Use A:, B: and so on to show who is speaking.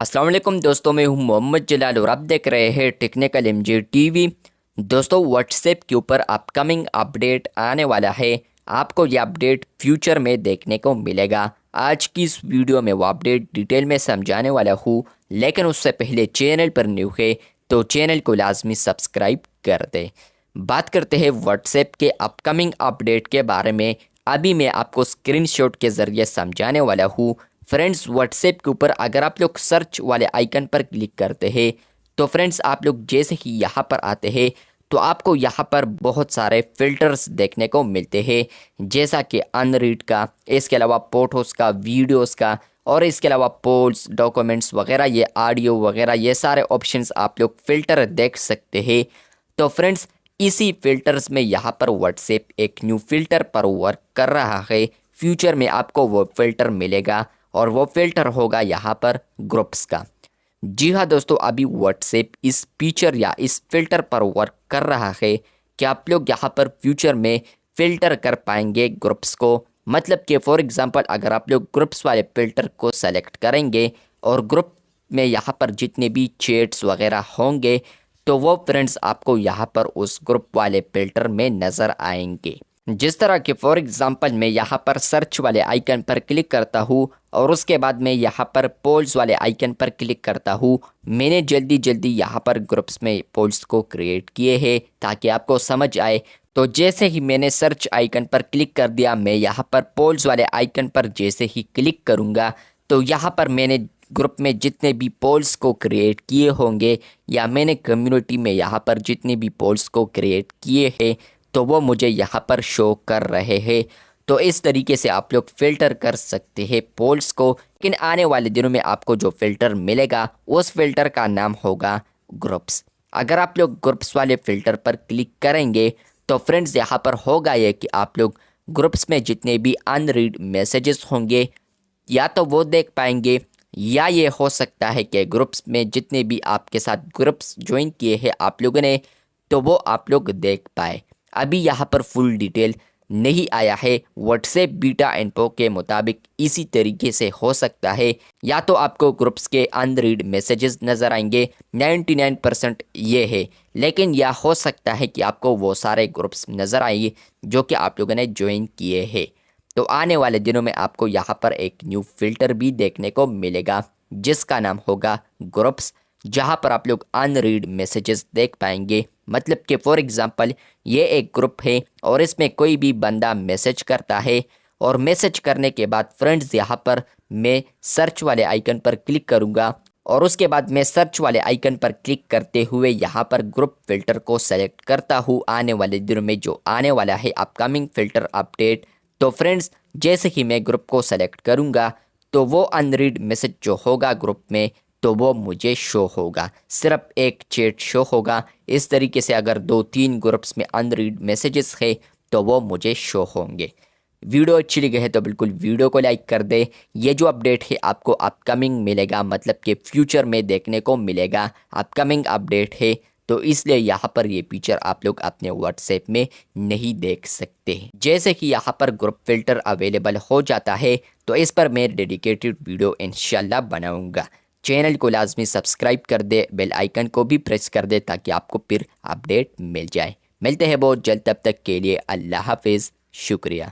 A: अस्सलाम वालेकुम दोस्तों, मैं हूं मोहम्मद जलाल और आप देख रहे हैं टेक्निकल एमजे टीवी। दोस्तों, व्हाट्सएप के ऊपर अपकमिंग अपडेट आने वाला है। आपको ये अपडेट फ्यूचर में देखने को मिलेगा। आज की इस वीडियो में वो अपडेट डिटेल में समझाने वाला हूँ, लेकिन उससे पहले चैनल पर न्यू है तो चैनल को लाजमी सब्सक्राइब कर दे। बात करते हैं व्हाट्सएप के अपकमिंग अपडेट के बारे में। अभी मैं आपको स्क्रीनशॉट के ज़रिए समझाने वाला हूँ। फ्रेंड्स, व्हाट्सएप के ऊपर अगर आप लोग सर्च वाले आइकन पर क्लिक करते हैं तो फ्रेंड्स आप लोग जैसे ही यहाँ पर आते हैं तो आपको यहाँ पर बहुत सारे फ़िल्टर्स देखने को मिलते हैं, जैसा कि अनरीड का, इसके अलावा फोटोज़ का, वीडियोज़ का, और इसके अलावा पोल्स, डॉक्यूमेंट्स वगैरह, ये ऑडियो वगैरह, ये सारे ऑप्शंस आप लोग फ़िल्टर देख सकते हैं। तो फ्रेंड्स, इसी फ़िल्टर्स में यहाँ पर व्हाट्सएप एक न्यू फ़िल्टर पर वर्क कर रहा है। फ्यूचर में आपको वो फ़िल्टर मिलेगा और वो फ़िल्टर होगा यहाँ पर ग्रुप्स का। जी हाँ दोस्तों, अभी व्हाट्सएप इस फीचर या इस फ़िल्टर पर वर्क कर रहा है कि आप लोग यहाँ पर फ्यूचर में फ़िल्टर कर पाएंगे ग्रुप्स को। मतलब कि फॉर एग्ज़ाम्पल, अगर आप लोग ग्रुप्स वाले फ़िल्टर को सेलेक्ट करेंगे और ग्रुप में यहाँ पर जितने भी चैट्स वगैरह होंगे तो वो फ्रेंड्स आपको यहाँ पर उस ग्रुप वाले फ़िल्टर में नज़र आएंगे। जिस तरह कि फॉर एग्ज़ाम्पल मैं यहाँ पर सर्च वाले आइकन पर क्लिक करता हूँ और उसके बाद मैं यहाँ पर पोल्स वाले आइकन पर क्लिक करता हूँ। मैंने जल्दी जल्दी यहाँ पर ग्रुप्स में पोल्स को क्रिएट किए हैं ताकि आपको समझ आए। तो जैसे ही मैंने सर्च आइकन पर क्लिक कर दिया, मैं यहाँ पर पोल्स वाले आइकन पर जैसे ही क्लिक करूँगा तो यहाँ पर मैंने ग्रुप में जितने भी पोल्स को क्रिएट किए होंगे या मैंने कम्युनिटी में यहाँ पर जितने भी पोल्स को क्रिएट किए हैं तो वो मुझे यहाँ पर शो कर रहे हैं। तो इस तरीके से आप लोग फ़िल्टर कर सकते हैं पोल्स को। लेकिन आने वाले दिनों में आपको जो फ़िल्टर मिलेगा उस फ़िल्टर का नाम होगा ग्रुप्स। अगर आप लोग ग्रुप्स वाले फ़िल्टर पर क्लिक करेंगे तो फ्रेंड्स यहाँ पर होगा ये कि आप लोग ग्रुप्स में जितने भी अनरीड मैसेजेस होंगे या तो वो देख पाएंगे, या ये हो सकता है कि ग्रुप्स में जितने भी आपके साथ ग्रुप्स ज्वाइन किए हैं आप लोगों ने तो वो आप लोग देख पाए। अभी यहाँ पर फुल डिटेल नहीं आया है। व्हाट्सएप बीटा इन्फो के मुताबिक इसी तरीके से हो सकता है, या तो आपको ग्रुप्स के अनरीड मैसेजेस नज़र आएंगे, 99% ये है। लेकिन यह हो सकता है कि आपको वो सारे ग्रुप्स नज़र आएंगे जो कि आप लोगों ने ज्वाइन किए हैं। तो आने वाले दिनों में आपको यहाँ पर एक न्यू फ़िल्टर भी देखने को मिलेगा जिसका नाम होगा ग्रुप्स, जहाँ पर आप लोग अनरीड मैसेजेस देख पाएंगे। मतलब कि फॉर एग्ज़ाम्पल, ये एक ग्रुप है और इसमें कोई भी बंदा मैसेज करता है और मैसेज करने के बाद फ्रेंड्स यहाँ पर मैं सर्च वाले आइकन पर क्लिक करूँगा और उसके बाद मैं सर्च वाले आइकन पर क्लिक करते हुए यहाँ पर ग्रुप फ़िल्टर को सेलेक्ट करता हूँ। आने वाले दिनों में जो आने वाला है अपकमिंग फ़िल्टर अपडेट, तो फ्रेंड्स जैसे ही मैं ग्रुप को सेलेक्ट करूँगा तो वो अनरीड मैसेज जो होगा ग्रुप में तो वो मुझे शो होगा, सिर्फ एक चैट शो होगा। इस तरीके से अगर 2-3 ग्रुप्स में अनरीड मैसेजेस है तो वो मुझे शो होंगे। वीडियो अच्छी लगी है तो बिल्कुल वीडियो को लाइक कर दे। ये जो अपडेट है आपको अपकमिंग मिलेगा, मतलब कि फ्यूचर में देखने को मिलेगा। अपकमिंग अपडेट है तो इसलिए यहाँ पर ये फीचर आप लोग अपने व्हाट्सएप में नहीं देख सकते हैं। जैसे कि यहाँ पर ग्रुप फ़िल्टर अवेलेबल हो जाता है तो इस पर मैं डेडिकेटेड वीडियो इंशाल्लाह बनाऊँगा। चैनल को लाजमी सब्सक्राइब कर दे, बेल आइकन को भी प्रेस कर दे ताकि आपको फिर अपडेट मिल जाए। मिलते हैं बहुत जल्द, तब तक के लिए अल्लाह हाफिज़, शुक्रिया।